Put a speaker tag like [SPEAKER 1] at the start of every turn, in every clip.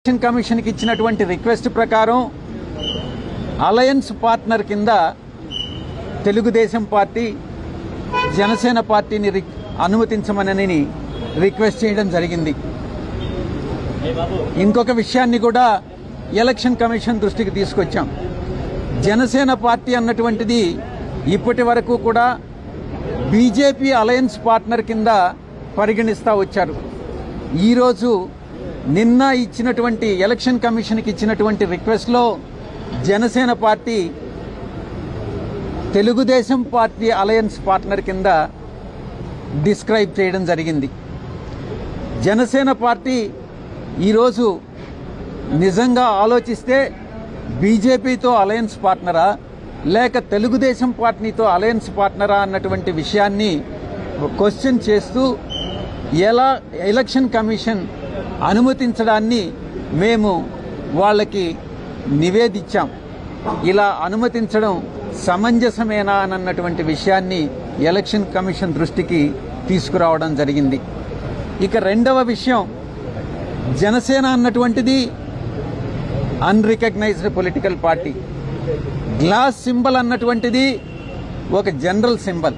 [SPEAKER 1] Election కమిషన్కి ఇచ్చినటువంటి request ప్రకారం అలయన్స్ పార్ట్నర్ కింద తెలుగుదేశం పార్టీ జనసేన పార్టీని అనుమతించమని రిక్వెస్ట్ చేయడం జరిగింది. ఇంకొక విషయాన్ని కూడా ఎలక్షన్ కమిషన్ దృష్టికి తీసుకొచ్చాం. జనసేన పార్టీ అన్నటువంటిది ఇప్పటి వరకు కూడా బీజేపీ అలయన్స్ పార్ట్నర్ కింద పరిగణిస్తూ వచ్చారు. ఈరోజు నిన్న ఇచ్చినటువంటి ఎలక్షన్ కమిషన్కి ఇచ్చినటువంటి రిక్వెస్ట్లో Janasena party Telugu Desam party alliance partner కింద డిస్క్రైబ్ చేయడం జరిగింది. జనసేన పార్టీ ఈరోజు నిజంగా ఆలోచిస్తే బీజేపీతో అలయన్స్ పార్ట్నరా లేక తెలుగుదేశం పార్టీతో అలయన్స్ పార్ట్నరా అన్నటువంటి విషయాన్ని క్వశ్చన్ చేస్తూ ఎలా ఎలక్షన్ కమిషన్ అనుమతించడాన్ని మేము వాళ్ళకి నివేదించాం. ఇలా అనుమతించడం సమంజసమేనా అన్నటువంటి విషయాన్ని ఎలక్షన్ కమిషన్ దృష్టికి తీసుకురావడం జరిగింది. ఇక రెండవ విషయం, జనసేన అన్నటువంటిది unrecognised political party. Glass symbol అన్నటువంటిది ఒక జనరల్ సింబల్.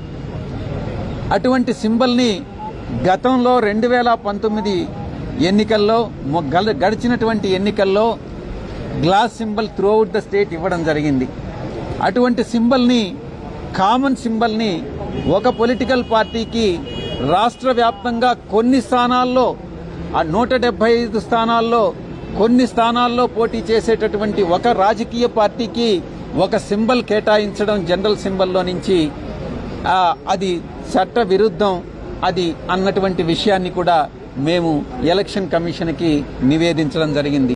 [SPEAKER 1] అటువంటి సింబల్ని గతంలో 2019 ఎన్నికల్లో గడిచినటువంటి ఎన్నికల్లో glass symbol throughout the state ఇవ్వడం జరిగింది. అటువంటి సింబల్ని, కామన్ సింబల్ని ఒక పొలిటికల్ పార్టీకి రాష్ట్ర వ్యాప్తంగా కొన్ని స్థానాల్లో 175 స్థానాల్లో కొన్ని స్థానాల్లో పోటీ చేసేటటువంటి ఒక రాజకీయ పార్టీకి ఒక సింబల్ కేటాయించడం జనరల్ సింబల్లో నుంచి అది చట్ట విరుద్ధం అది అన్నటువంటి విషయాన్ని కూడా మేము ఎలక్షన్ కమిషన్కి నివేదించడం జరిగింది.